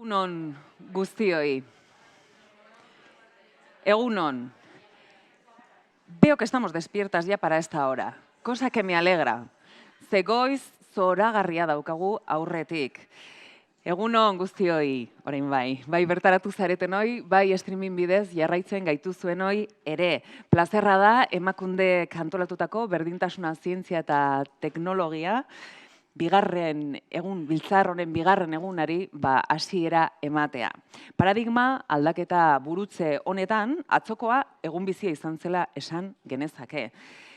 Egunon guztioi. Egunon. Veo que estamos despiertas ya para esta hora, cosa que me alegra. Ze goiz zoragarria daukagu aurretik. Egunon guztioi, orain bai bertaratu zaretenoi, bai streaming bidez jarraitzen gaituzuenoi ere. Plazerra da Emakunde kantolatutako berdintasuna, zientzia eta teknologia, biltzar honen bigarren egunari hasiera ematea. Paradigma aldaketa burutze honetan, atzokoa egun bizia izan zela esan genezake.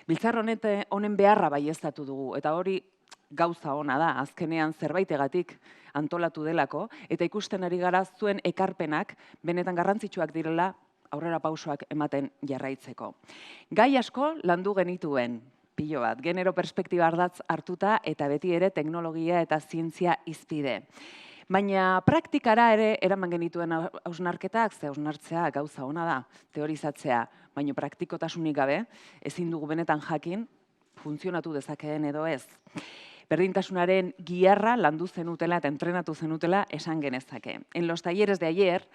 Biltzar honen beharra baieztatu dugu, eta hori gauza ona da, azkenean zerbaitegatik antolatu delako, eta ikusten ari gara zuen ekarpenak benetan garrantzitsuak direla aurrera pausoak ematen jarraitzeko. Gai asko landu genituen, pilo bat, genero perspektiba ardatz hartuta eta beti ere teknologia eta zientzia hizpide. Baina praktikara ere eraman genituen hausnarketak, ze hausnartzea gauza ona da, teorizatzea, baina praktikotasunik gabe, ezin dugu benetan jakin, funtzionatu dezakeen edo ez. Berdintasunaren giharra landu zenutela eta entrenatu zenutela esan genezake. En los talleres de ayer,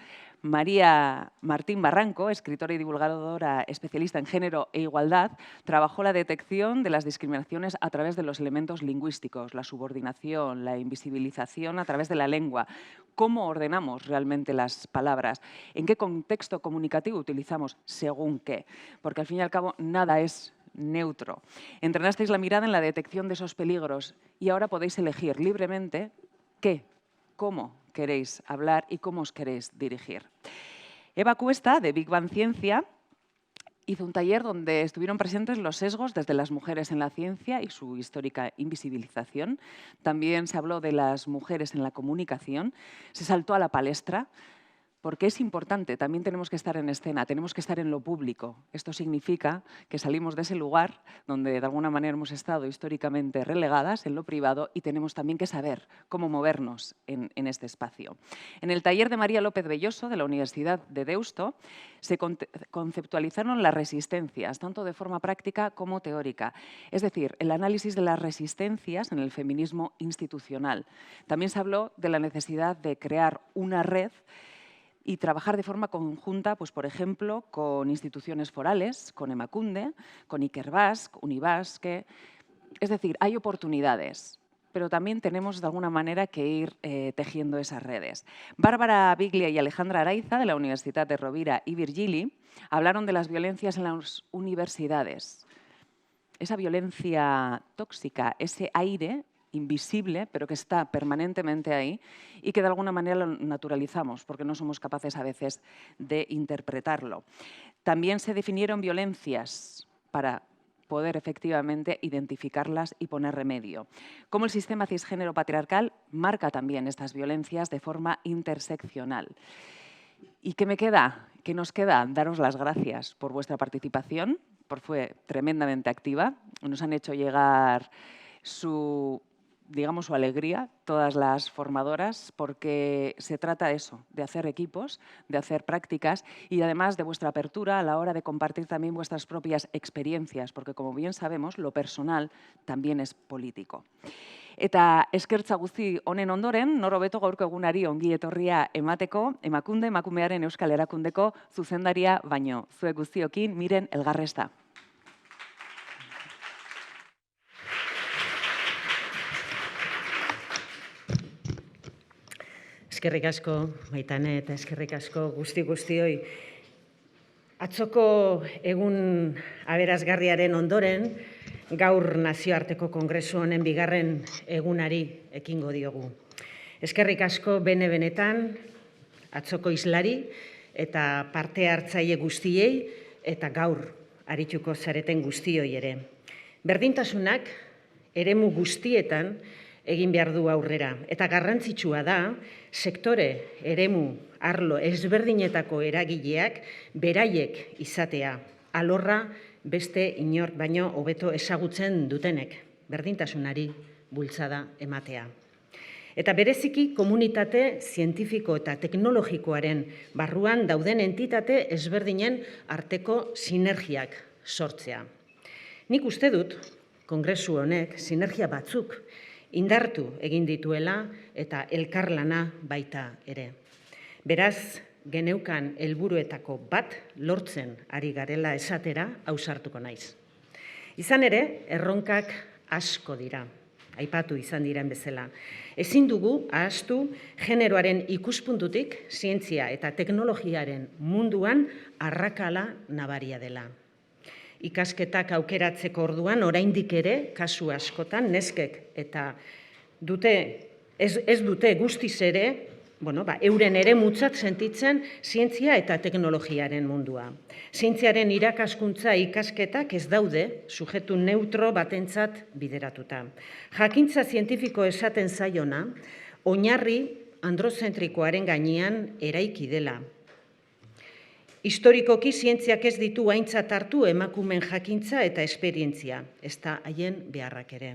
María Martín Barranco, escritora y divulgadora especialista en género e igualdad, trabajó la detección de las discriminaciones a través de los elementos lingüísticos, la subordinación, la invisibilización a través de la lengua. ¿Cómo ordenamos realmente las palabras? ¿En qué contexto comunicativo utilizamos según qué? Porque al fin y al cabo nada es neutro. Entrenasteis la mirada en la detección de esos peligros y ahora podéis elegir libremente qué, cómo queréis hablar y cómo os queréis dirigir. Eva Cuesta, de Big Bang Ciencia, hizo un taller donde estuvieron presentes los sesgos desde las mujeres en la ciencia y su histórica invisibilización. También se habló de las mujeres en la comunicación. Se saltó a la palestra. Porque es importante, también tenemos que estar en escena, tenemos que estar en lo público. Esto significa que salimos de ese lugar donde de alguna manera hemos estado históricamente relegadas, en lo privado, y tenemos también que saber cómo movernos en este espacio. En el taller de María López Belloso, de la Universidad de Deusto, se conceptualizaron las resistencias, tanto de forma práctica como teórica. Es decir, el análisis de las resistencias en el feminismo institucional. También se habló de la necesidad de crear una red y trabajar de forma conjunta, pues, por ejemplo, con instituciones forales, con Emakunde, con Ikerbasque, Unibasque. Es decir, hay oportunidades, pero también tenemos de alguna manera que ir tejiendo esas redes. Bárbara Biglia y Alejandra Araiza, de la Universidad de Rovira y Virgili, hablaron de las violencias en las universidades. Esa violencia tóxica, ese aire invisible, pero que está permanentemente ahí y que de alguna manera lo naturalizamos porque no somos capaces a veces de interpretarlo. También se definieron violencias para poder efectivamente identificarlas y poner remedio. Cómo el sistema cisgénero patriarcal marca también estas violencias de forma interseccional. ¿Y qué me queda? ¿Qué nos queda? Daros las gracias por vuestra participación, porque fue tremendamente activa. Nos han hecho llegar su alegría, todas las formadoras, porque se trata de eso, de hacer equipos, de hacer prácticas y además de vuestra apertura a la hora de compartir también vuestras propias experiencias, porque como bien sabemos, lo personal también es político. Eta eskertza guzti honen ondoren, nor hobeto gaurko egunari ongi etorria emateko, Emakunde, emakumearen euskal erakundeko zuzendaria baino, zuek guztiokin, Miren Elgarresta. Eskerrik asko, Maitane, eta eskerrik asko guztioi. Atzoko egun aberasgarriaren ondoren, gaur nazioarteko kongresu honen bigarren egunari ekingo diogu. Eskerrik asko benetan atzoko islari eta parte hartzaile guztiei eta gaur arituko zareten guztioi ere. Berdintasunak eremu guztietan egin behar du aurrera. Eta garrantzitsua da, sektore eremu arlo ezberdinetako eragileak beraiek izatea. Alorra beste inork baino hobeto ezagutzen dutenek, berdintasunari bultzada ematea. Eta bereziki komunitate zientifiko eta teknologikoaren barruan dauden entitate ezberdinen arteko sinergiak sortzea. Nik uste dut, kongresu honek sinergia batzuk indartu egin dituela eta elkarlana baita ere. Beraz, geneukan helburuetako bat lortzen ari garela esatera ausartuko naiz. Izan ere, erronkak asko dira, aipatu izan diren bezala. Ezin dugu ahaztu generoaren ikuspuntutik zientzia eta teknologiaren munduan arrakala nabaria dela. Ikasketak aukeratzeko orduan, oraindik ere, kasu askotan, neskek eta ez dute guztiz ere, euren ere mutzat sentitzen zientzia eta teknologiaren mundua. Zientziaren irakaskuntza ikasketak ez daude sujetu neutro batentzat bideratuta. Jakintza zientifiko esaten zaiona, oinarri androzentrikoaren gainean eraiki dela. Historikoki zientziak ez ditu aintzat hartu emakumeen jakintza eta esperientzia, ez da haien beharrak ere.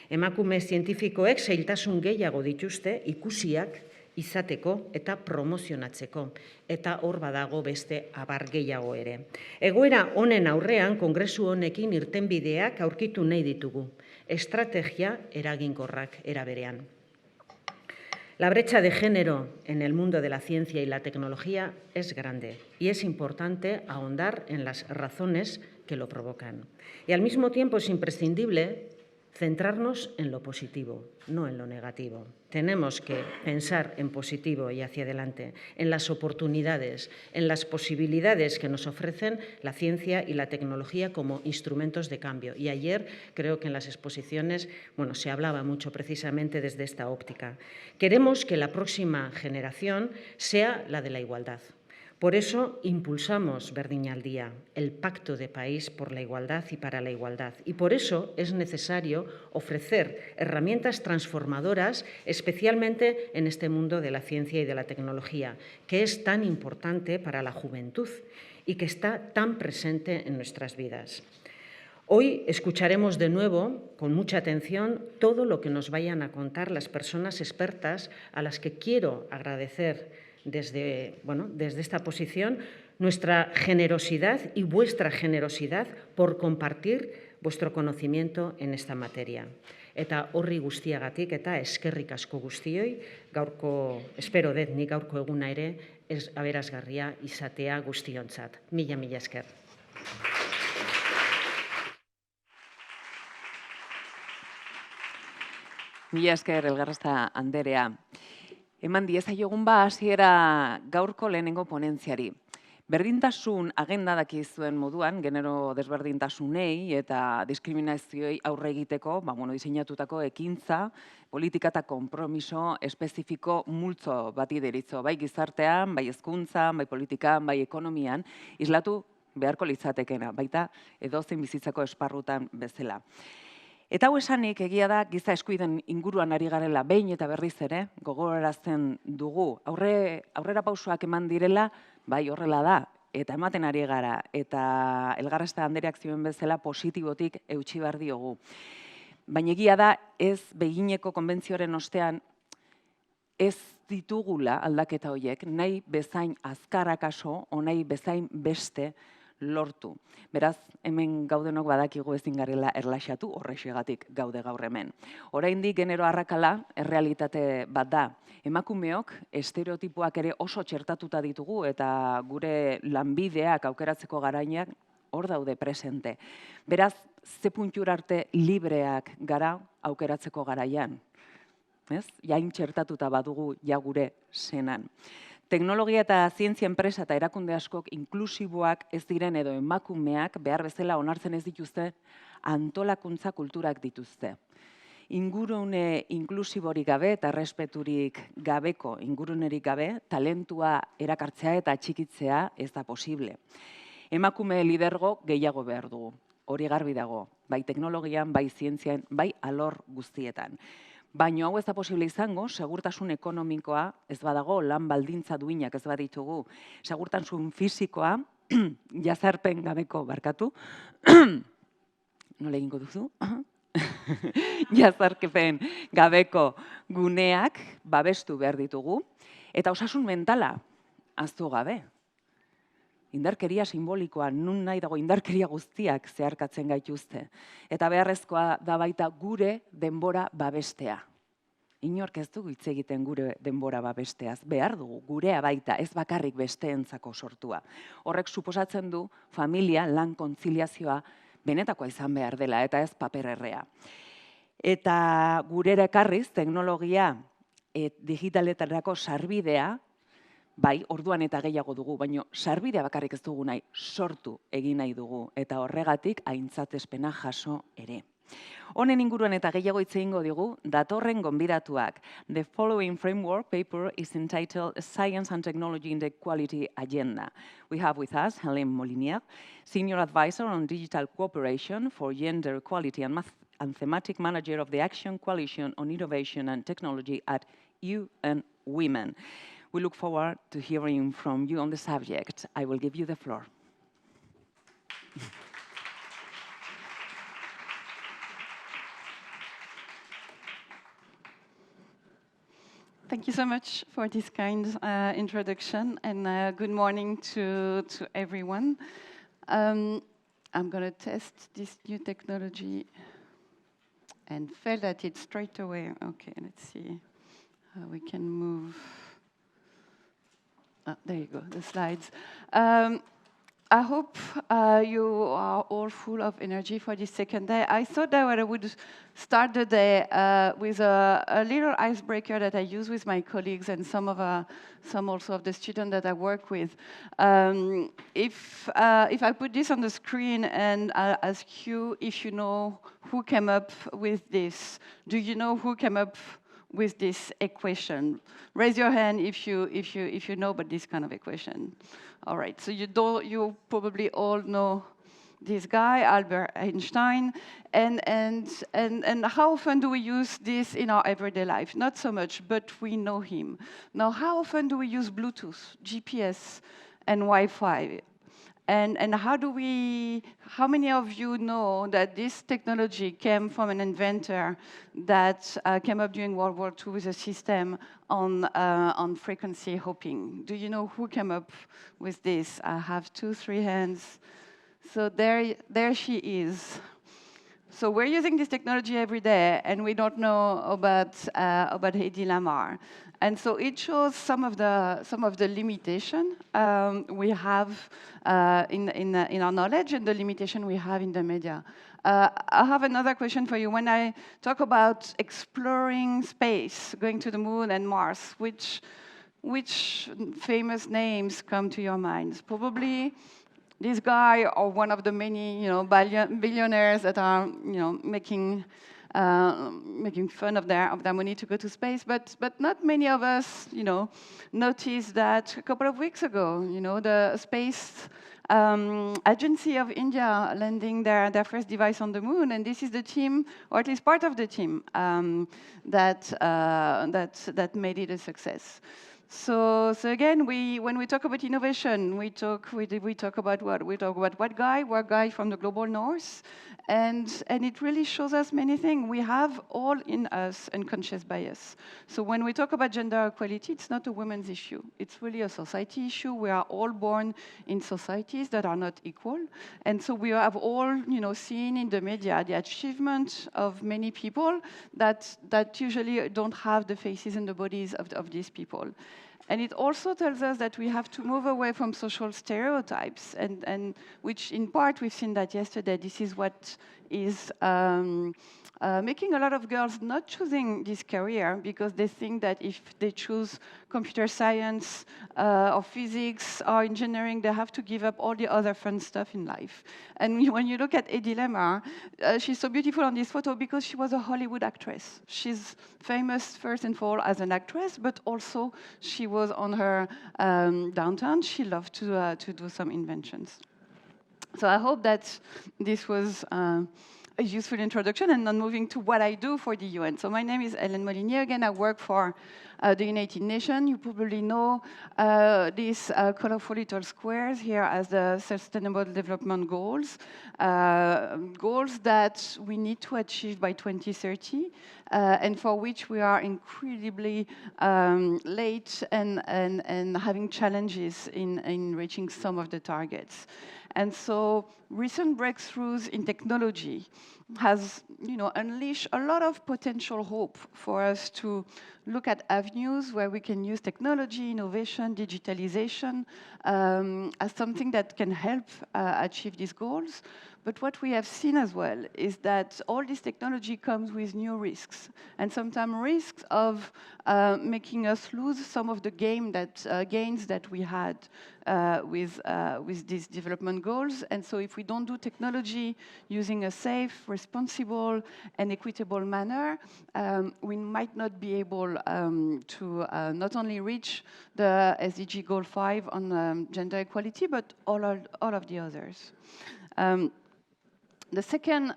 Emakume zientifikoek zailtasun gehiago dituzte ikusiak izateko eta promozionatzeko, eta hor badago beste abar gehiago ere. Egoera honen aurrean, kongresu honekin irtenbideak aurkitu nahi ditugu, estrategia eraginkorrak era berean. La brecha de género en el mundo de la ciencia y la tecnología es grande y es importante ahondar en las razones que lo provocan. Y al mismo tiempo es imprescindible centrarnos en lo positivo, no en lo negativo. Tenemos que pensar en positivo y hacia adelante, en las oportunidades, en las posibilidades que nos ofrecen la ciencia y la tecnología como instrumentos de cambio. Y ayer creo que en las exposiciones se hablaba mucho precisamente desde esta óptica. Queremos que la próxima generación sea la de la igualdad. Por eso impulsamos Berdinaldia, el Pacto de País por la igualdad y para la igualdad. Y por eso es necesario ofrecer herramientas transformadoras, especialmente en este mundo de la ciencia y de la tecnología, que es tan importante para la juventud y que está tan presente en nuestras vidas. Hoy escucharemos de nuevo, con mucha atención, todo lo que nos vayan a contar las personas expertas a las que quiero agradecer desde esta posición nuestra generosidad y vuestra generosidad por compartir vuestro conocimiento en esta materia. Eta horri guztiagatik eta eskerrik asko guztioi, espero dut nik gaurko eguna ere aberasgarria izatea guztiontzat. Mila esker. Mila esker, Elgarresta anderea. Eman diezaiogun hasiera gaurko lehenengo ponentziari. Berdintasun agenda dakizuen moduan, genero desberdintasunei eta diskriminazioei aurre egiteko, diseinatutako ekintza, politika eta konpromiso espezifiko multzo bati deritzo, bai gizartean, bai hezkuntzan, bai politikan, bai ekonomian, islatu beharko litzatekena, baita edozein bizitzako esparrutan bezala. Eta hau esanik, egia da, giza eskubideen inguruan ari garela behin eta berriz ere, gogorarazten dugu. Aurrera pausoak eman direla, bai horrela da, eta ematen ari gara, eta Elgarresta andereak zioen bezala positibotik eutsi behar diogu. Baina egia da, ez begineko konbentzioaren ostean, ez ditugula aldaketa horiek, nahi bezain azkarakaso, nahi bezain beste, lortu. Beraz, hemen gaudenok badakigu ezin garela erlaxatu, horrexegatik gaude gaur hemen. Oraindik genero arrakala errealitate bat da. Emakumeok estereotipoak ere oso txertatuta ditugu eta gure lanbideak aukeratzeko garainak hor daude presente. Beraz, ze puntura arte libreak gara aukeratzeko garaian. Jain txertatuta badugu ja gure senan. Teknologia eta zientzia enpresa eta erakunde askok inklusiboak ez diren edo emakumeak behar bezala onartzen ez dituzte antolakuntza kulturak dituzte. Ingurune inklusiborik gabe eta errespeturik gabeko ingurunerik gabe, talentua erakartzea eta txikitzea ez da posible. Emakume lidergo gehiago behar dugu, hori garbi dago, bai teknologian, bai zientzian, bai alor guztietan. Baina hau ez da posible izango, segurtasun ekonomikoa ez badago, lan baldintza duinak ez baditugu, segurtasun fisikoa, jazarpen gabeko barkatu, nola egingo duzu? Jazarpen gabeko guneak babestu behar ditugu, eta osasun mentala ahaztu gabe. Indarkeria simbolikoa, nun nahi dago indarkeria guztiak zeharkatzen gaituzte. Eta beharrezkoa da baita gure denbora babestea. inork ez dugu hitz egiten gure denbora besteaz, behar dugu, gurea baita, ez bakarrik besteentzako sortua. Horrek suposatzen du familia, lan kontziliazioa benetakoa izan behar dela, eta ez papererrea. Eta gurera ekarriz, teknologia digitaletarako sarbidea, bai, orduan eta gehiago dugu, baina sarbidea bakarrik ez dugu nahi, sortu egin nahi dugu, eta horregatik aintzatespena jaso ere. Honen inguruan eta gehiago hitz egingo digu, datorren gonbidatuak. The following framework paper is entitled Science and Technology in the Equality Agenda. We have with us Hélène Molinier, Senior Advisor on Digital Cooperation for Gender Equality and thematic manager of the Action Coalition on Innovation and Technology at UN Women. We look forward to hearing from you on the subject. I will give you the floor. Thank you so much for this kind introduction, and good morning to everyone. I'm going to test this new technology and failed at it straight away. Okay, let's see how we can move. There you go, the slides. I hope you are all full of energy for this second day. I thought that I would start the day with a little icebreaker that I use with my colleagues and some also of the students that I work with. If I put this on the screen and I'll ask you if you know who came up with this, do you know who came up with this equation? Raise your hand if you know about this kind of equation. All right, so you probably all know this guy, Albert Einstein, and how often do we use this in our everyday life? Not so much, but we know him. Now, how often do we use Bluetooth, GPS, and Wi-Fi? And how many of you know that this technology came from an inventor that came up during World War II with a system on frequency hopping? Do you know who came up with this? I have 2-3 hands. So there she is. So we're using this technology every day, and we don't know about Hedy Lamarr. And so it shows some of the limitation we have in our knowledge and the limitation we have in the media. I have another question for you. When I talk about exploring space, going to the moon and Mars, which famous names come to your minds? Probably this guy or one of the many billionaires that are making fun of their money to go to space, but not many of us, noticed that a couple of weeks ago, the space agency of India landing their first device on the moon, and this is the team, or at least part of the team, that made it a success. So again, when we talk about innovation, we talk about what? We talk about what guy from the global north, and it really shows us many things. We have all in us unconscious bias. So when we talk about gender equality, it's not a women's issue. It's really a society issue. We are all born in societies that are not equal, and so we have all seen in the media the achievement of many people that usually don't have the faces and the bodies of these people. And it also tells us that we have to move away from social stereotypes, and which in part we've seen that yesterday. This is what is making a lot of girls not choosing this career, because they think that if they choose computer science or physics or engineering, they have to give up all the other fun stuff in life. And when you look at Hedy Lamarr, she's so beautiful on this photo because she was a Hollywood actress. She's famous first and foremost as an actress, but also she was on her downtown. She loved to do some inventions. So I hope that this was a useful introduction, and then moving to what I do for the UN. So my name is Hélène Molinier. Again, I work for the United Nations. You probably know these colorful little squares here as the Sustainable Development Goals, goals that we need to achieve by 2030, and for which we are incredibly late and having challenges in reaching some of the targets. And so recent breakthroughs in technology has unleashed a lot of potential hope for us to look at avenues where we can use technology, innovation, digitalization as something that can help achieve these goals. But what we have seen as well is that all this technology comes with new risks, and sometimes risks of making us lose some of the gains that we had with these development goals. And so if we don't do technology using a safe, responsible, and equitable manner, we might not be able to not only reach the SDG Goal 5 on gender equality, but all of the others. The second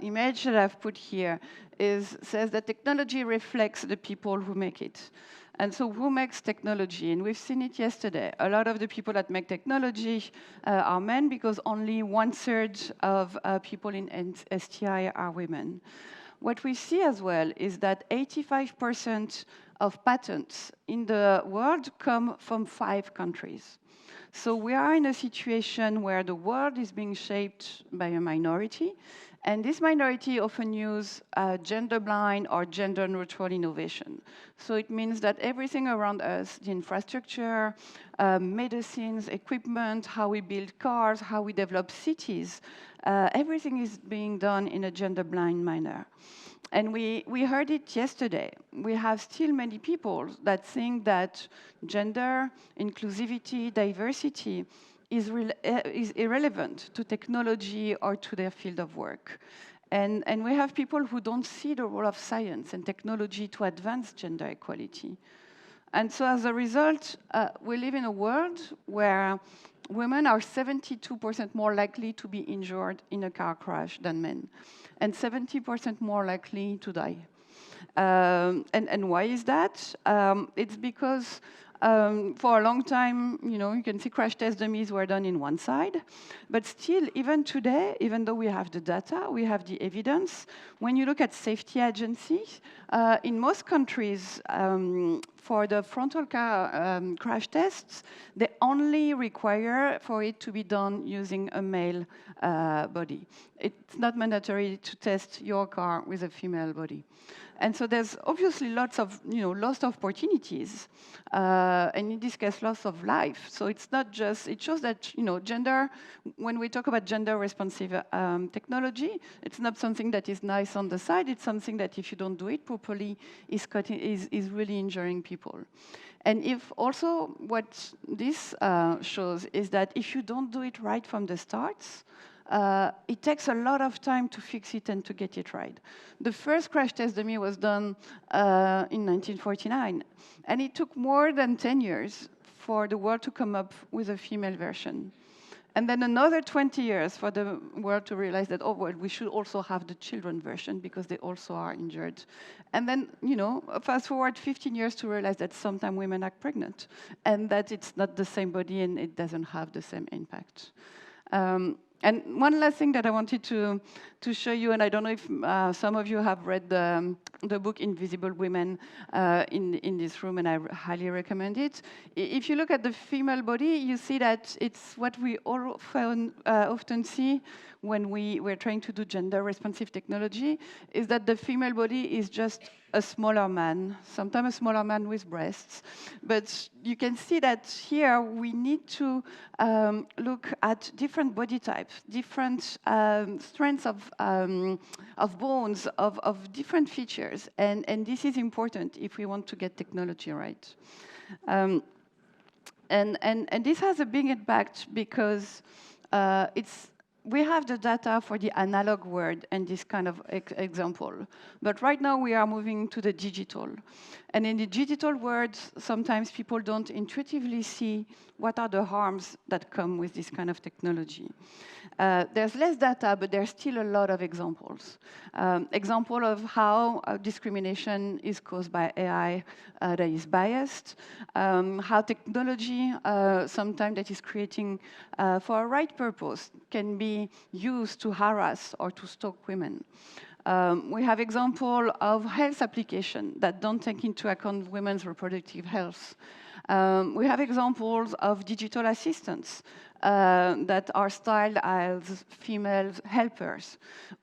image that I've put here says that technology reflects the people who make it. And so who makes technology? And we've seen it yesterday. A lot of the people that make technology are men, because only 1/3 of people in STI are women. What we see as well is that 85% of patents in the world come from 5 countries. So we are in a situation where the world is being shaped by a minority, and this minority often use gender-blind or gender-neutral innovation. So it means that everything around us, the infrastructure, medicines, equipment, how we build cars, how we develop cities, everything is being done in a gender-blind manner. And we heard it yesterday. We have still many people that think that gender, inclusivity, diversity is irrelevant to technology or to their field of work. And we have people who don't see the role of science and technology to advance gender equality. And so as a result, we live in a world where women are 72% more likely to be injured in a car crash than men, and 70% more likely to die. And why is that? It's because for a long time, you can see crash test dummies were done in one side, but still, even today, even though we have the data, we have the evidence, when you look at safety agencies, in most countries, for the frontal car crash tests, they only require for it to be done using a male body. It's not mandatory to test your car with a female body. And so there's obviously lots of, lost opportunities, and in this case, loss of life. So it's not just, it shows that, gender, when we talk about gender-responsive technology, it's not something that is nice on the side. It's something that if you don't do it properly, is really injuring people. And if also what this shows is that if you don't do it right from the start, it takes a lot of time to fix it and to get it right. The first crash test dummy was done in 1949, and it took more than 10 years for the world to come up with a female version. And then another 20 years for the world to realize that, oh, well, we should also have the children version because they also are injured. And then, fast forward 15 years to realize that sometimes women are pregnant and that it's not the same body and it doesn't have the same impact. And one last thing that I wanted to show you, and I don't know if some of you have read the book Invisible Women in this room, and I highly recommend it. If you look at the female body, you see that it's what we often see when we're trying to do gender-responsive technology, is that the female body is just a smaller man, sometimes a smaller man with breasts. But you can see that here we need to look at different body types, different strengths of bones, of different features. And this is important if we want to get technology right. And this has a big impact because we have the data for the analog world and this kind of example. But right now we are moving to the digital. And in the digital world, sometimes people don't intuitively see what are the harms that come with this kind of technology. There's less data, but there's still a lot of examples. Example of how discrimination is caused by AI that is biased, how technology, sometimes that is creating for a right purpose, can be used to harass or to stalk women. We have example of health application that don't take into account women's reproductive health. We have examples of digital assistants that are styled as female helpers,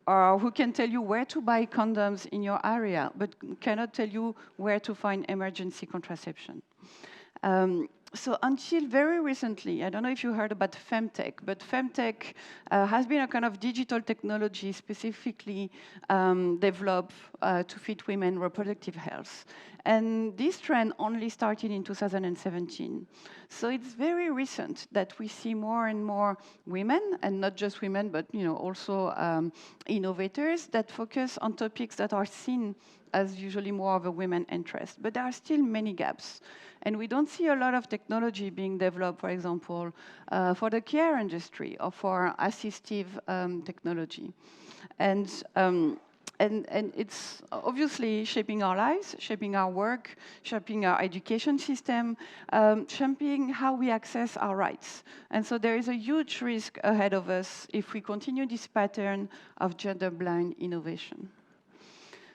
or who can tell you where to buy condoms in your area, but cannot tell you where to find emergency contraception. So until very recently, I don't know if you heard about femtech, but femtech has been a kind of digital technology specifically developed to fit women's reproductive health. And this trend only started in 2017. So it's very recent that we see more and more women, and not just women, but also innovators that focus on topics that are seen as usually more of a women interest. But there are still many gaps. And we don't see a lot of technology being developed, for example, for the care industry or for assistive technology. And it's obviously shaping our lives, shaping our work, shaping our education system, shaping how we access our rights. And so there is a huge risk ahead of us if we continue this pattern of gender-blind innovation.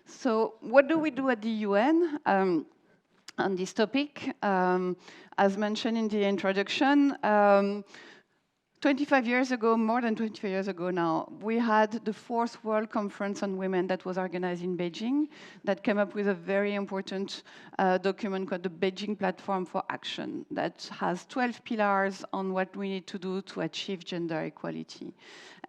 So what do we do at the UN? On this topic, as mentioned in the introduction, 25 years ago, more than 25 years ago now, we had the 4th World Conference on Women that was organized in Beijing that came up with a very important document called the Beijing Platform for Action that has 12 pillars on what we need to do to achieve gender equality.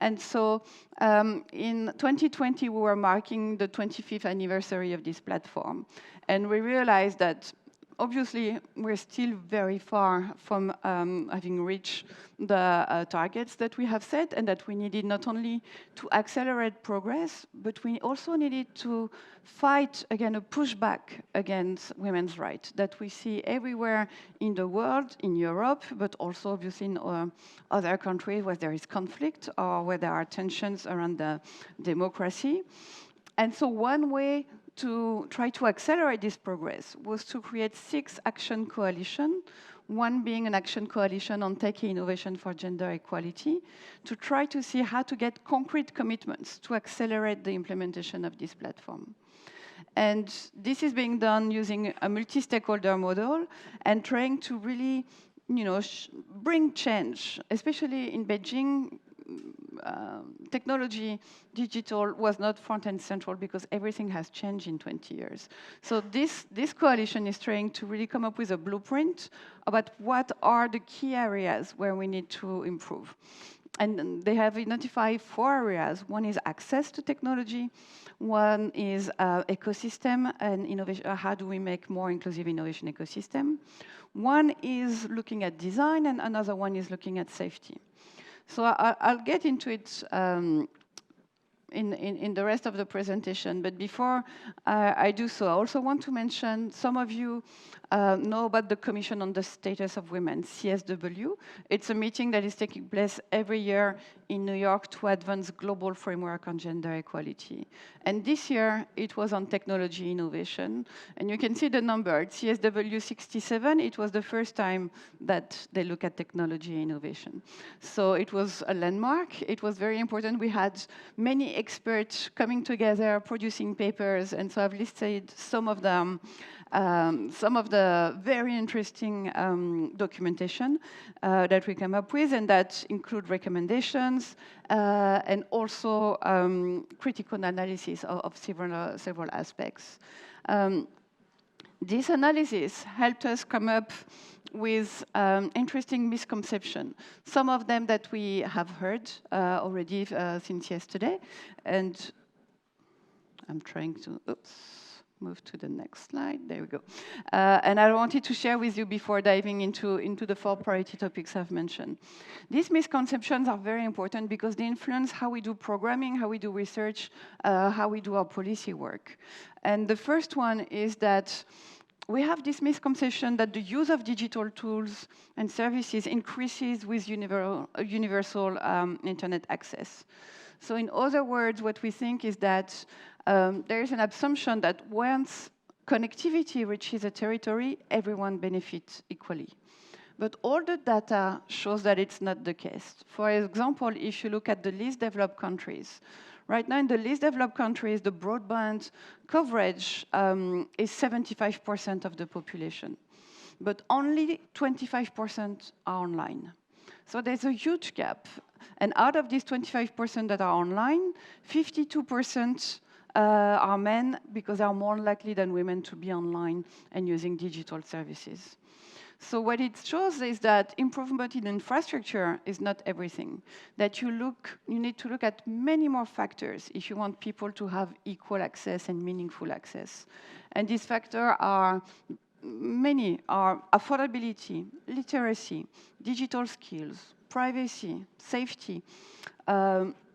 And so in 2020, we were marking the 25th anniversary of this platform. And we realized that obviously, we're still very far from having reached the targets that we have set, and that we needed not only to accelerate progress, but we also needed to fight, again, a pushback against women's rights that we see everywhere in the world, in Europe, but also obviously in other countries where there is conflict or where there are tensions around the democracy. And so one way to try to accelerate this progress was to create 6 action coalitions, one being an action coalition on tech innovation for gender equality, to try to see how to get concrete commitments to accelerate the implementation of this platform. And this is being done using a multi-stakeholder model and trying to really, bring change, especially in Beijing. Technology, digital was not front and central because everything has changed in 20 years. So this coalition is trying to really come up with a blueprint about what are the key areas where we need to improve. And they have identified 4 areas. One is access to technology. One is ecosystem and innovation. How do we make more inclusive innovation ecosystem? One is looking at design, and another one is looking at safety. So I'll get into it in the rest of the presentation. But before I do so, I also want to mention some of you know about the Commission on the Status of Women, CSW. It's a meeting that is taking place every year in New York to advance global framework on gender equality. And this year, it was on technology innovation. And you can see the number, CSW 67. It was the first time that they look at technology innovation. So it was a landmark. It was very important. We had many experts coming together, producing papers. And so I've listed some of them. Some of the very interesting documentation that we came up with, and that include recommendations and also critical analysis of several aspects. This analysis helped us come up with interesting misconceptions, some of them that we have heard already since yesterday. And I'm trying to, move to the next slide. There we go. And I wanted to share with you before diving into the 4 priority topics I've mentioned. These misconceptions are very important because they influence how we do programming, how we do research, how we do our policy work. And the first one is that we have this misconception that the use of digital tools and services increases with universal internet access. So in other words, what we think is that there is an assumption that once connectivity reaches a territory, everyone benefits equally. But all the data shows that it's not the case. For example, if you look at the least developed countries, right now in the least developed countries, the broadband coverage is 75% of the population. but only 25% are online. So there's a huge gap. And out of these 25% that are online, 52% are men, because they are more likely than women to be online and using digital services. So what it shows is that improvement in infrastructure is not everything. That you need to look at many more factors if you want people to have equal access and meaningful access. And these factors are many: are affordability, literacy, digital skills, privacy, safety.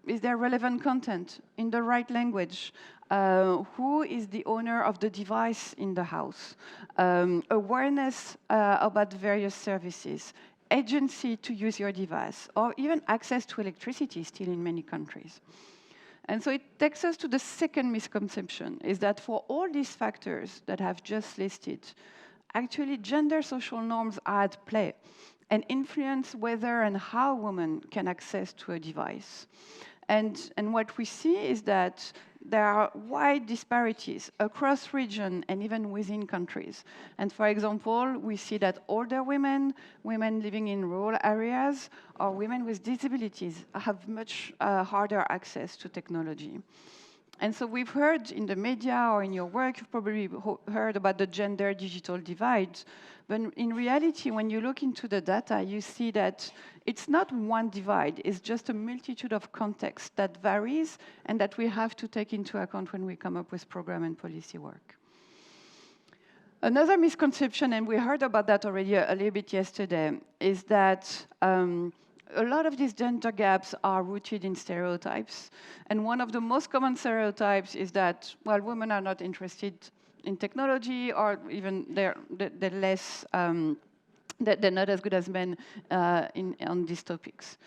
Is there relevant content in the right language? Who is the owner of the device in the house? Awareness about various services, agency to use your device, or even access to electricity still in many countries. And so it takes us to the second misconception, is that for all these factors that I've just listed, actually gender social norms are at play and influence whether and how women can access to a device. And what we see is that there are wide disparities across regions and even within countries. And for example, we see that older women, women living in rural areas, or women with disabilities have much harder access to technology. And so we've heard in the media or in your work, you've probably heard about the gender digital divide. But in reality, when you look into the data, you see that it's not one divide, it's just a multitude of contexts that varies and that we have to take into account when we come up with program and policy work. Another misconception, and we heard about that already a little bit yesterday, is that a lot of these gender gaps are rooted in stereotypes. And one of the most common stereotypes is that, well, women are not interested in technology, or even they're less, they're not as good as men on these topics.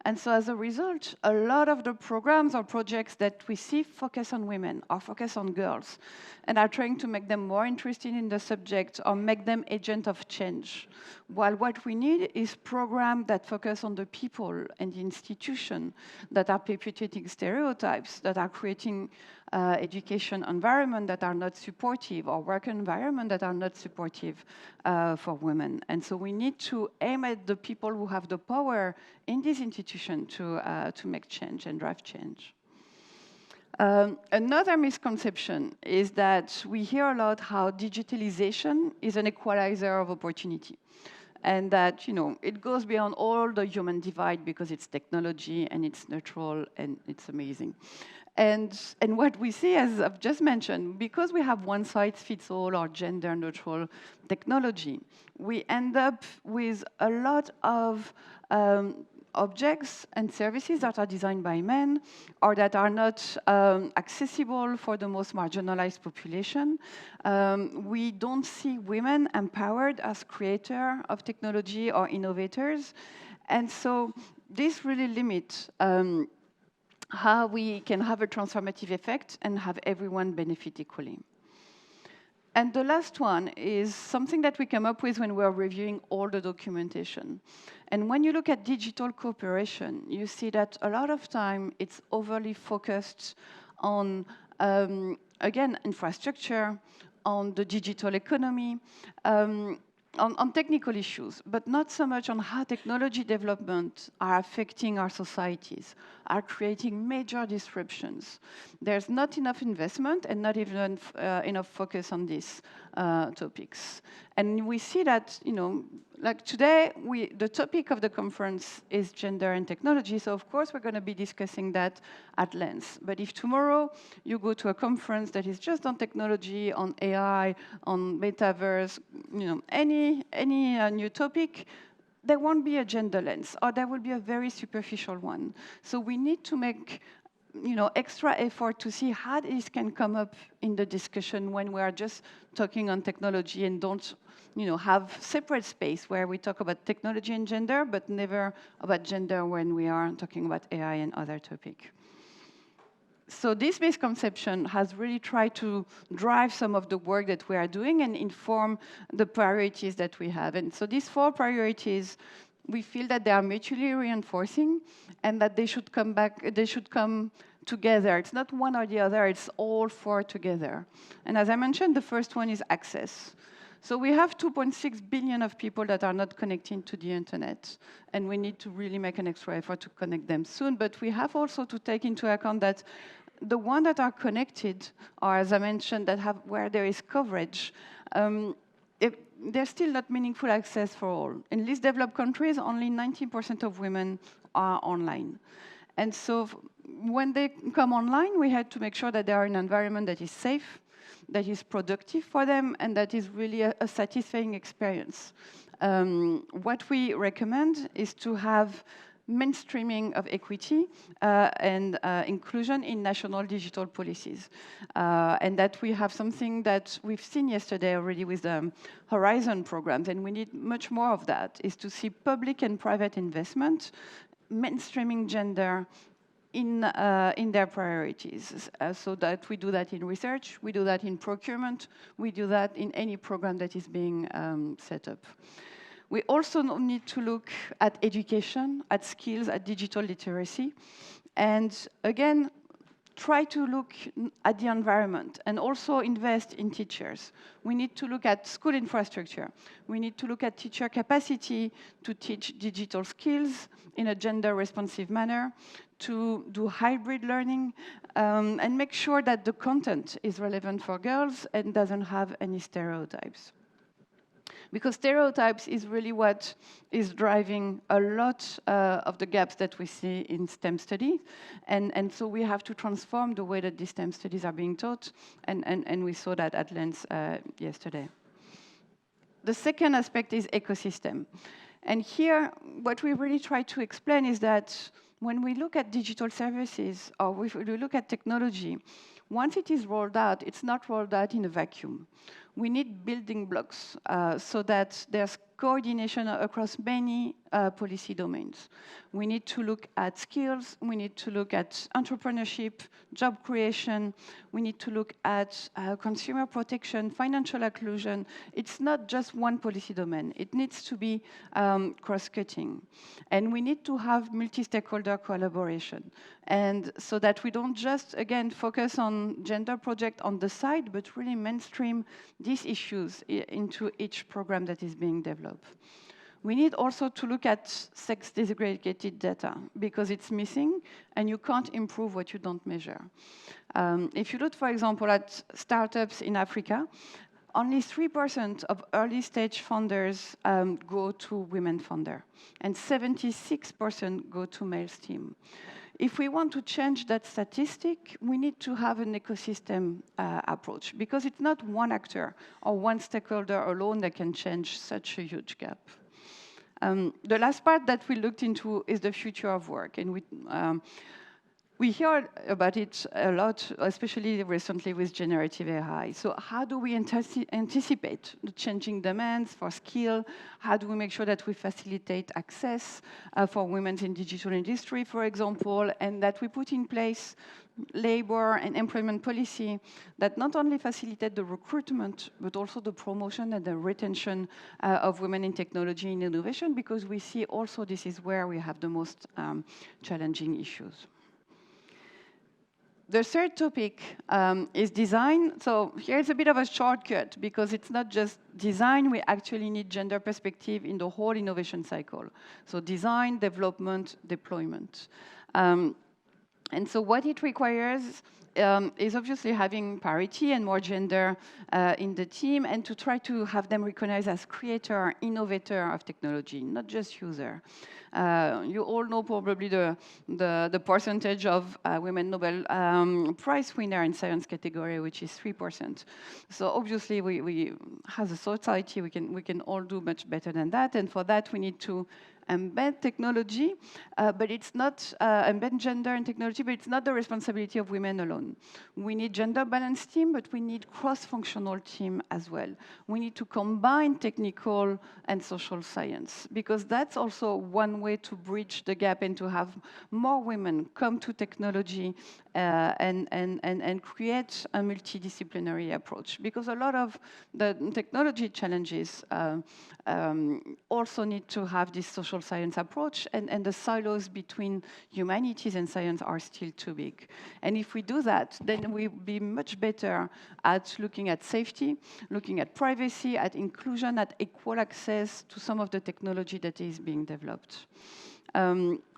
And so as a result, a lot of the programs or projects that we see focus on women or focus on girls and are trying to make them more interested in the subject or make them agent of change. While what we need is programs that focus on the people and the institution that are perpetuating stereotypes, that are creating education environment that are not supportive, or work environment that are not supportive for women. And so we need to aim at the people who have the power in this institution to make change and drive change. Another misconception is that we hear a lot how digitalization is an equalizer of opportunity. And that, it goes beyond all the human divide because it's technology and it's neutral and it's amazing. And what we see, as I've just mentioned, because we have one-size-fits-all or gender-neutral technology, we end up with a lot of objects and services that are designed by men or that are not accessible for the most marginalized population. We don't see women empowered as creators of technology or innovators. And so this really limits how we can have a transformative effect and have everyone benefit equally. And the last one is something that we came up with when we were reviewing all the documentation. And when you look at digital cooperation, you see that a lot of time it's overly focused on, again, infrastructure, on the digital economy, on technical issues, but not so much on how technology development are affecting our societies, are creating major disruptions. There's not enough investment and not even enough focus on these topics. And we see that, like today, the topic of the conference is gender and technology, so of course we're going to be discussing that at length. But if tomorrow you go to a conference that is just on technology, on AI, on metaverse, any new topic, there won't be a gender lens, or there will be a very superficial one. So we need to make extra effort to see how this can come up in the discussion when we are just talking on technology and don't have separate space where we talk about technology and gender, but never about gender when we are talking about AI and other topics. So this misconception has really tried to drive some of the work that we are doing and inform the priorities that we have. And so these 4 priorities, we feel that they are mutually reinforcing and that they should come together. It's not one or the other, it's all 4 together. And as I mentioned, the first one is access. So we have 2.6 billion of people that are not connecting to the internet, and we need to really make an extra effort to connect them soon. But we have also to take into account that the ones that are connected, or as I mentioned, where there is coverage, there's still not meaningful access for all. In least developed countries, only 90% of women are online. And so when they come online, we had to make sure that they are in an environment that is safe, that is productive for them, and that is really a satisfying experience. What we recommend is to have mainstreaming of equity and inclusion in national digital policies. And that we have something that we've seen yesterday already with the Horizon programs, and we need much more of that, is to see public and private investment mainstreaming gender in their priorities, so that we do that in research, we do that in procurement, we do that in any program that is being set up. We also need to look at education, at skills, at digital literacy, and again, try to look at the environment and also invest in teachers. We need to look at school infrastructure. We need to look at teacher capacity to teach digital skills in a gender-responsive manner, to do hybrid learning, and make sure that the content is relevant for girls and doesn't have any stereotypes. Because stereotypes is really what is driving a lot of the gaps that we see in STEM studies. And so we have to transform the way that these STEM studies are being taught, and we saw that at length yesterday. The second aspect is ecosystem. And here, what we really try to explain is that when we look at digital services, or if we look at technology, once it is rolled out, it's not rolled out in a vacuum. We need building blocks so that there's coordination across many policy domains. We need to look at skills, we need to look at entrepreneurship, job creation, we need to look at consumer protection, financial inclusion. It's not just one policy domain, it needs to be cross-cutting. And we need to have multi-stakeholder collaboration. And so that we don't just, again, focus on gender project on the side, but really mainstream these issues into each program that is being developed. We need also to look at sex disaggregated data because it's missing and you can't improve what you don't measure. If you look, for example, at startups in Africa, only 3% of early stage funders go to women funder and 76% go to male team. If we want to change that statistic, we need to have an ecosystem approach because it's not one actor or one stakeholder alone that can change such a huge gap. The last part that we looked into is the future of work, and we hear about it a lot, especially recently with generative AI. So how do we anticipate the changing demands for skill? How do we make sure that we facilitate access for women in digital industry, for example, and that we put in place labor and employment policy that not only facilitate the recruitment, but also the promotion and the retention of women in technology and innovation, because we see also this is where we have the most challenging issues. The third topic is design. So here's a bit of a shortcut because it's not just design, we actually need gender perspective in the whole innovation cycle. So design, development, deployment. And so what it requires is obviously having parity and more gender in the team and to try to have them recognized as creator, innovator of technology, not just user. You all know probably the percentage of women Nobel Prize winner in science category, which is 3%. So obviously we as a society, we can all do much better than that. And for that, we need to embed technology, but it's not embed gender and technology, but it's not the responsibility of women alone. We need gender balanced team, but we need cross-functional team as well. We need to combine technical and social science, because that's also one way to bridge the gap and to have more women come to technology and create a multidisciplinary approach, because a lot of the technology challenges also need to have this social science approach, and the silos between humanities and science are still too big. And if we do that, then we'll be much better at looking at safety, looking at privacy, at inclusion, at equal access to some of the technology that is being developed.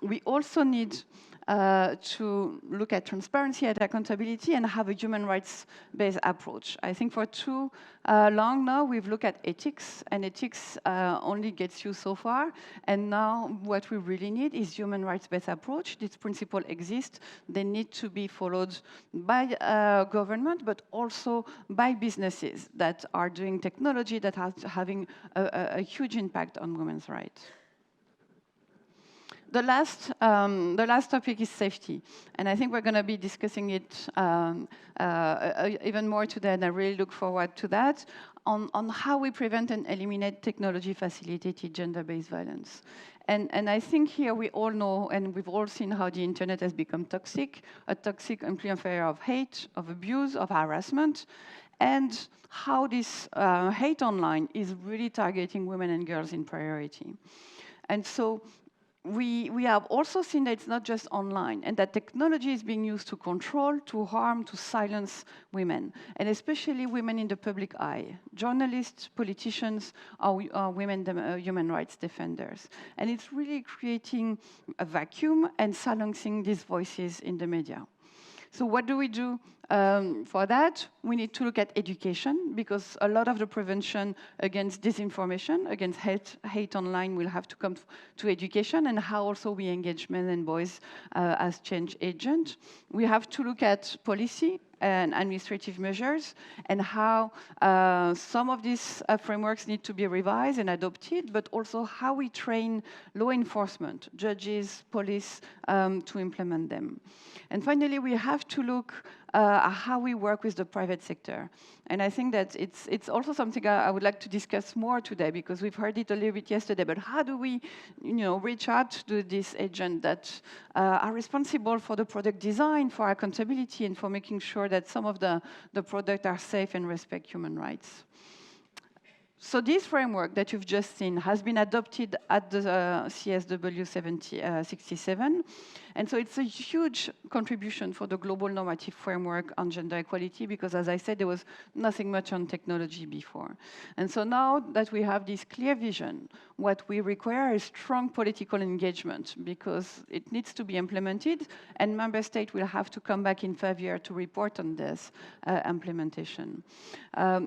We also need to look at transparency and accountability and have a human rights-based approach. I think for too long now, we've looked at ethics, and ethics only gets you so far. And now what we really need is human rights-based approach. These principles exist. They need to be followed by government, but also by businesses that are doing technology that are having a huge impact on women's rights. The last topic is safety, and I think we're going to be discussing it even more today, and I really look forward to that, on how we prevent and eliminate technology-facilitated gender-based violence. And I think here we all know, and we've all seen how the internet has become toxic, a toxic amplifier of hate, of abuse, of harassment, and how this hate online is really targeting women and girls in priority. And so we have also seen that it's not just online, and that technology is being used to control, to harm, to silence women, and especially women in the public eye. Journalists, politicians, are women human rights defenders. And it's really creating a vacuum and silencing these voices in the media. So what do we do for that? We need to look at education, because a lot of the prevention against disinformation, against hate online will have to come to education, and how also we engage men and boys as change agents. We have to look at policy and administrative measures, and how some of these frameworks need to be revised and adopted, but also how we train law enforcement, judges, police, to implement them. And finally, we have to look at how we work with the private sector. And I think that it's also something I would like to discuss more today, because we've heard it a little bit yesterday, but how do we reach out to these agents that are responsible for the product design, for accountability, and for making sure that some of the products are safe and respect human rights? So this framework that you've just seen has been adopted at the CSW 67. And so it's a huge contribution for the global normative framework on gender equality, because as I said, there was nothing much on technology before. And so now that we have this clear vision, what we require is strong political engagement, because it needs to be implemented, and member states will have to come back in 5 years to report on this implementation.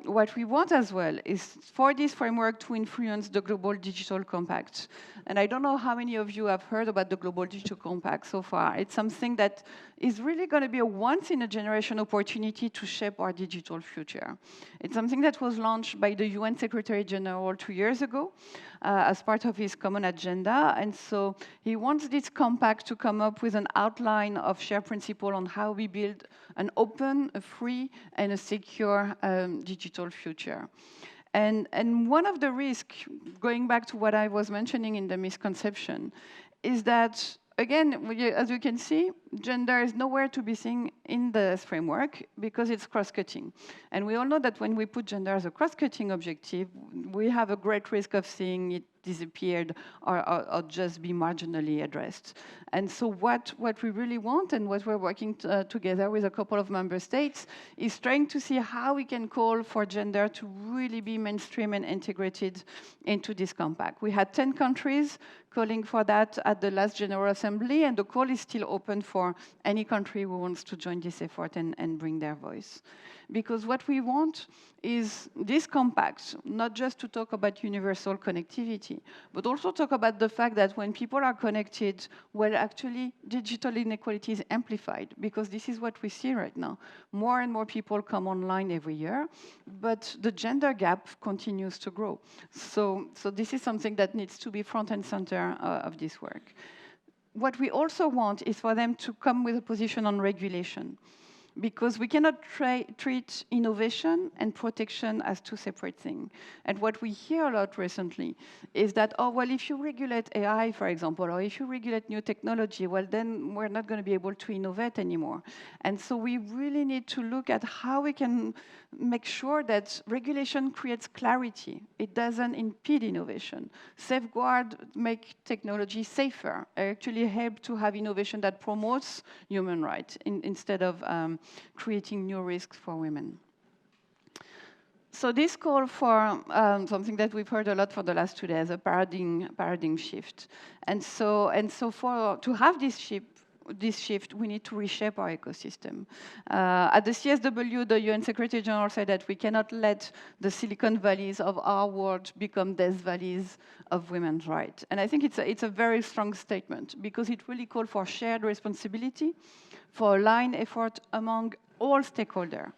What we want as well is for this framework to influence the Global Digital Compact. And I don't know how many of you have heard about the Global Digital Compact so far. It's something that is really going to be a once-in-a-generation opportunity to shape our digital future. It's something that was launched by the UN Secretary General 2 years ago as part of his common agenda. And so he wants this compact to come up with an outline of shared principle on how we build an open, a free, and a secure digital future. And one of the risks, going back to what I was mentioning in the misconception, is that, again, as you can see, gender is nowhere to be seen in this framework because it's cross-cutting. And we all know that when we put gender as a cross-cutting objective, we have a great risk of seeing it disappeared or just be marginally addressed. And so what we really want, and what we're working together with a couple of member states, is trying to see how we can call for gender to really be mainstream and integrated into this compact. We had 10 countries calling for that at the last General Assembly, and the call is still open for any country who wants to join this effort and bring their voice. Because what we want is this compact, not just to talk about universal connectivity, but also talk about the fact that when people are connected, well, actually, digital inequality is amplified, because this is what we see right now. More and more people come online every year, but the gender gap continues to grow. So this is something that needs to be front and center of this work. What we also want is for them to come with a position on regulation. because we cannot treat innovation and protection as two separate things. And what we hear a lot recently is that, oh, well, if you regulate AI, for example, or if you regulate new technology, well, then we're not going to be able to innovate anymore. And so we really need to look at how we can make sure that regulation creates clarity. It doesn't impede innovation. Safeguard, make technology safer, actually help to have innovation that promotes human rights instead of creating new risks for women. So this call for something that we've heard a lot for the last 2 days, a paradigm shift. And so to have this shift, we need to reshape our ecosystem. At the CSW, the UN Secretary General said that we cannot let the Silicon Valleys of our world become Death Valleys of women's rights. And I think it's a very strong statement, because it really called for shared responsibility, for aligned effort among all stakeholders.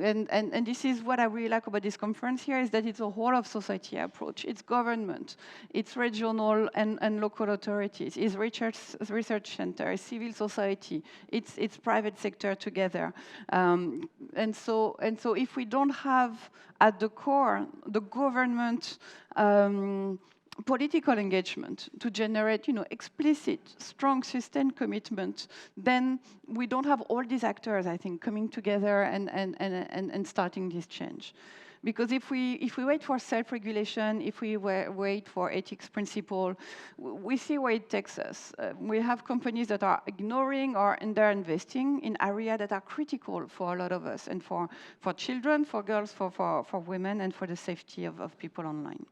And this is what I really like about this conference here, is that it's a whole of society approach. It's government, it's regional and local authorities, it's research centers, civil society, it's private sector together. And so if we don't have at the core the government political engagement to generate, explicit, strong, sustained commitment, then we don't have all these actors, I think, coming together and starting this change. Because if we wait for self-regulation, if we wait for ethics principle, we see where it takes us. We have companies that are ignoring or underinvesting in areas that are critical for a lot of us, and for children, for girls, for women, and for the safety of people online.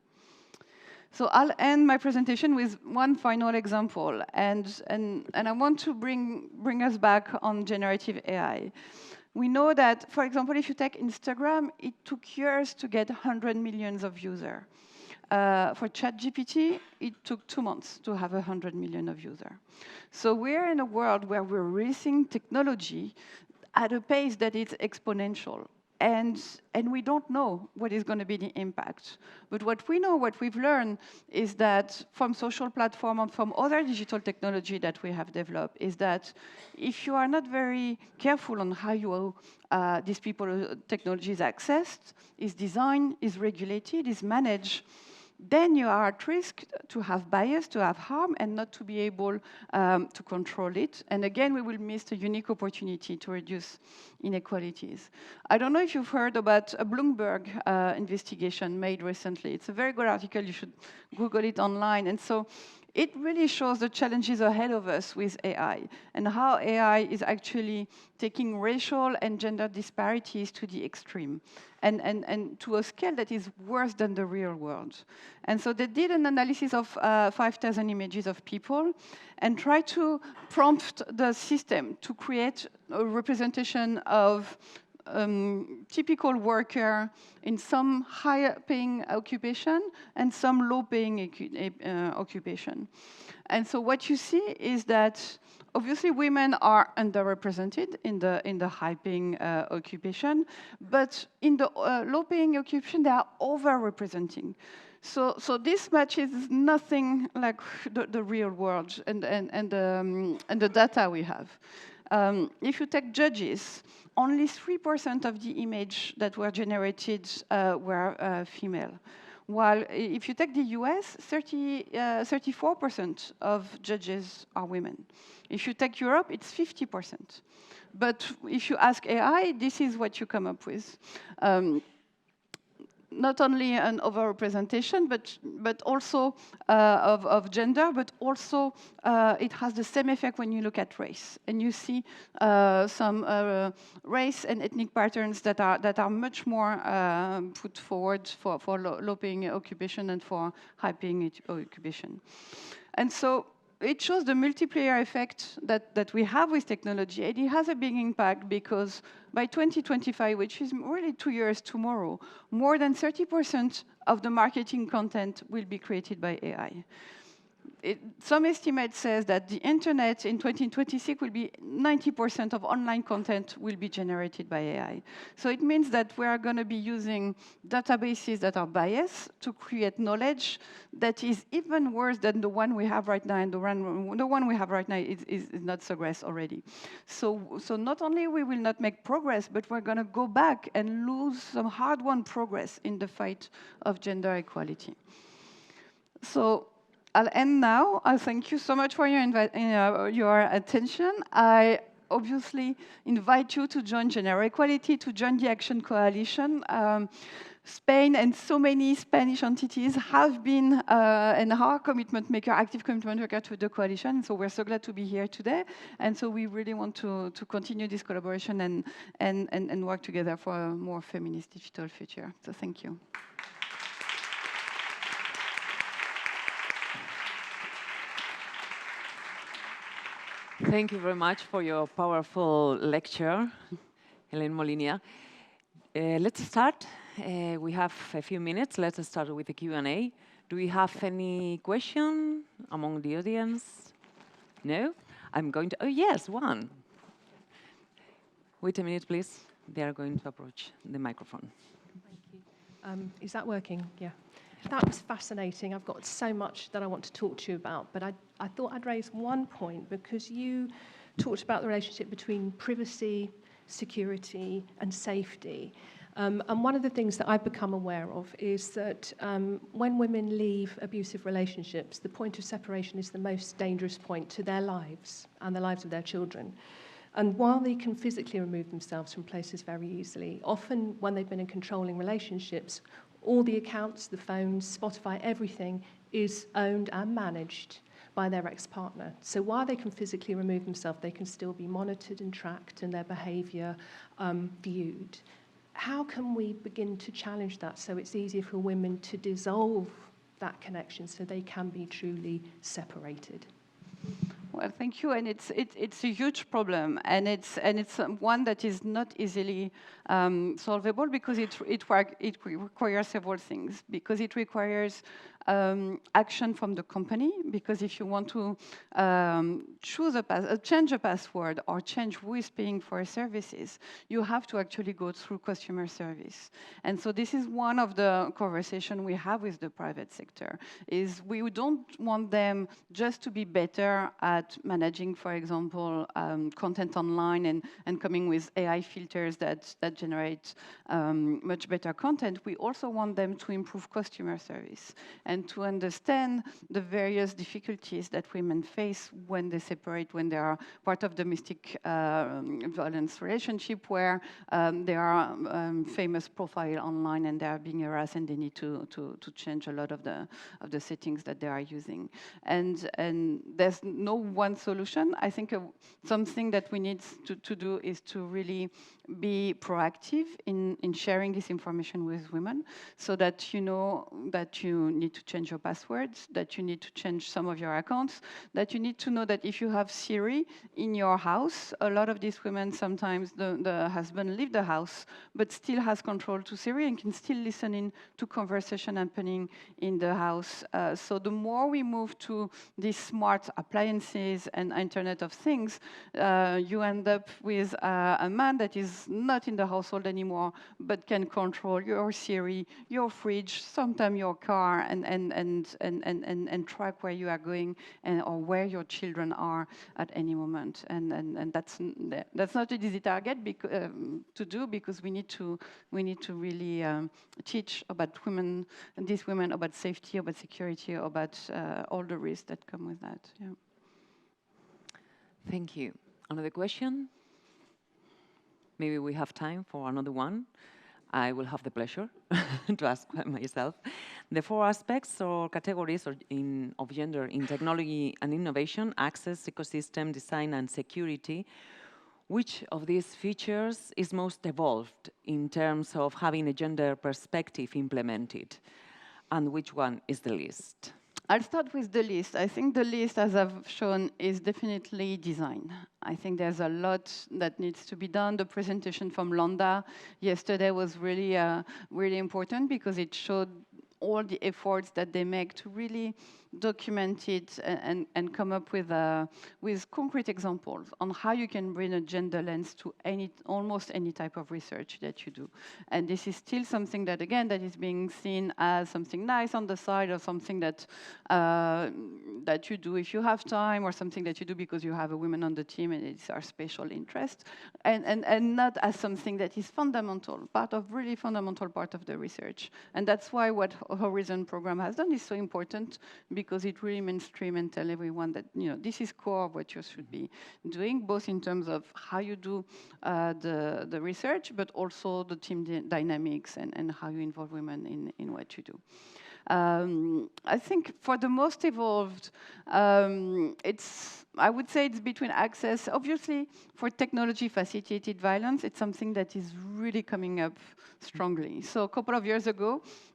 So I'll end my presentation with one final example, and I want to bring us back on generative AI. We know that, for example, if you take Instagram, it took years to get 100 million of users. For ChatGPT, it took 2 months to have 100 million of users. So we're in a world where we're releasing technology at a pace that is exponential. And we don't know what is going to be the impact. But what we know, what we've learned, is that from social platform and from other digital technology that we have developed, is that if you are not very careful on how these technology is accessed, is designed, is regulated, is managed, then you are at risk to have bias, to have harm, and not to be able to control it. And again, we will miss a unique opportunity to reduce inequalities. I don't know if you've heard about a Bloomberg investigation made recently. It's a very good article. You should Google it online. And so it really shows the challenges ahead of us with AI, and how AI is actually taking racial and gender disparities to the extreme, and to a scale that is worse than the real world. And so they did an analysis of 5,000 images of people and tried to prompt the system to create a representation of typical worker in some higher-paying occupation and some low-paying occupation. And so what you see is that obviously women are underrepresented in the high-paying occupation, but in the low-paying occupation they are overrepresenting. So this matches nothing like the real world and the data we have. If you take judges, only 3% of the image that were generated were female. While if you take the US, 34% of judges are women. If you take Europe, it's 50%. But if you ask AI, this is what you come up with. Not only an overrepresentation, but also of gender, but also it has the same effect when you look at race, and you see some race and ethnic patterns that are much more put forward for low-paying occupation and for high-paying occupation, and so it shows the multiplier effect that we have with technology, and it has a big impact because by 2025, which is really 2 years tomorrow, more than 30% of the marketing content will be created by AI. some estimate says that the internet in 2026 will be 90% of online content will be generated by AI. So it means that we are going to be using databases that are biased to create knowledge that is even worse than the one we have right now, and the one we have right now is not progress already. So not only we will not make progress, but we're going to go back and lose some hard-won progress in the fight of gender equality. So I'll end now. I thank you so much for your attention. I obviously invite you to join Gender Equality, to join the Action Coalition. Spain and so many Spanish entities have been and are active commitment maker to the coalition. So we're so glad to be here today. And so we really want to continue this collaboration and work together for a more feminist digital future. So thank you. Thank you very much for your powerful lecture, Hélène Molinia. Let's start. We have a few minutes. Let's start with the Q&A. Do we have any question among the audience? No? I'm going to, oh yes, one. Wait a minute, please. They are going to approach the microphone. Thank you. Is that working? Yeah. That was fascinating. I've got so much that I want to talk to you about, but I thought I'd raise one point, because you talked about the relationship between privacy, security, and safety. And one of the things that I've become aware of is that when women leave abusive relationships, the point of separation is the most dangerous point to their lives and the lives of their children. And while they can physically remove themselves from places very easily, often when they've been in controlling relationships, all the accounts, the phones, Spotify, everything is owned and managed by their ex-partner. So while they can physically remove themselves, they can still be monitored and tracked and their behaviour viewed. How can we begin to challenge that so it's easier for women to dissolve that connection so they can be truly separated? Well, thank you, and it's a huge problem, and it's one that is not easily solvable, because it requires several things. Because it requires action from the company, because if you want to change a password or change who is paying for services, you have to actually go through customer service. And so this is one of the conversations we have with the private sector, is we don't want them just to be better at managing, for example, content online and coming with AI filters that generate much better content. We also want them to improve customer service and to understand the various difficulties that women face when they separate, when they are part of domestic violence relationship, where there are famous profile online and they are being harassed, and they need to change a lot of the settings that they are using. And there's no one solution. I think something that we need to do is to really be proactive in sharing this information with women, so that you know that you need to change your passwords, that you need to change some of your accounts, that you need to know that if you have Siri in your house, a lot of these women, sometimes the husband leaves the house but still has control to Siri and can still listen in to conversation happening in the house. So the more we move to these smart appliances and Internet of Things, you end up with a man that is not in the household anymore, but can control your Siri, your fridge, sometimes your car, and track where you are going or where your children are at any moment. And that's not an easy target to do, because we need to really teach about women, and these women, about safety, about security, about all the risks that come with that. Yeah. Thank you. Another question? Maybe we have time for another one. I will have the pleasure to ask myself. The 4 aspects or categories of gender in technology and innovation: access, ecosystem, design, and security. Which of these features is most evolved in terms of having a gender perspective implemented? And which one is the least? I'll start with the list. I think the list, as I've shown, is definitely design. I think there's a lot that needs to be done. The presentation from Londa yesterday was really important, because it showed all the efforts that they make to really document it and come up with concrete examples on how you can bring a gender lens to almost any type of research that you do. And this is still something that, again, that is being seen as something nice on the side, or something that that you do if you have time, or something that you do because you have a woman on the team and it's our special interest, and not as something that is fundamental, really fundamental part of the research. And that's why what Horizon program has done is so important, because it really mainstream and tell everyone that, you know, this is core of what you should be doing, both in terms of how you do the research, but also the team dynamics and how you involve women in what you do. I think for the most evolved, I would say it's between access. Obviously, for technology-facilitated violence, it's something that is really coming up strongly. So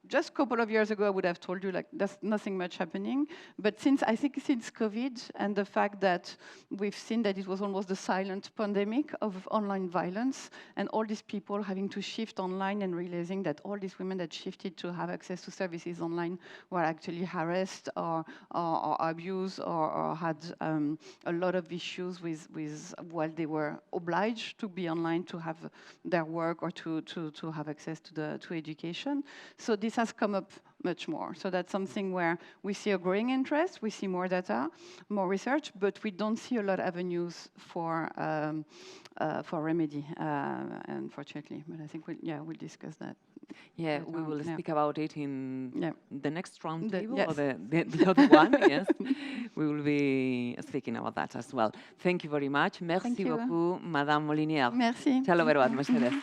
just a couple of years ago, I would have told you, like, there's nothing much happening. But I think since COVID and the fact that we've seen that it was almost the silent pandemic of online violence, and all these people having to shift online and realizing that all these women that shifted to have access to services online were actually harassed or abused or had a lot of issues with while they were obliged to be online to have their work or to have access to education. So this has come up much more. So that's something where we see a growing interest, we see more data, more research, but we don't see a lot of avenues for remedy, unfortunately. But I think we'll discuss that. Yeah, we will speak about it in the next roundtable, yes. or the other one, yes. We will be speaking about that as well. Thank you very much. Merci beaucoup, Madame Molinière. Merci. Txalo beroat, mesedez.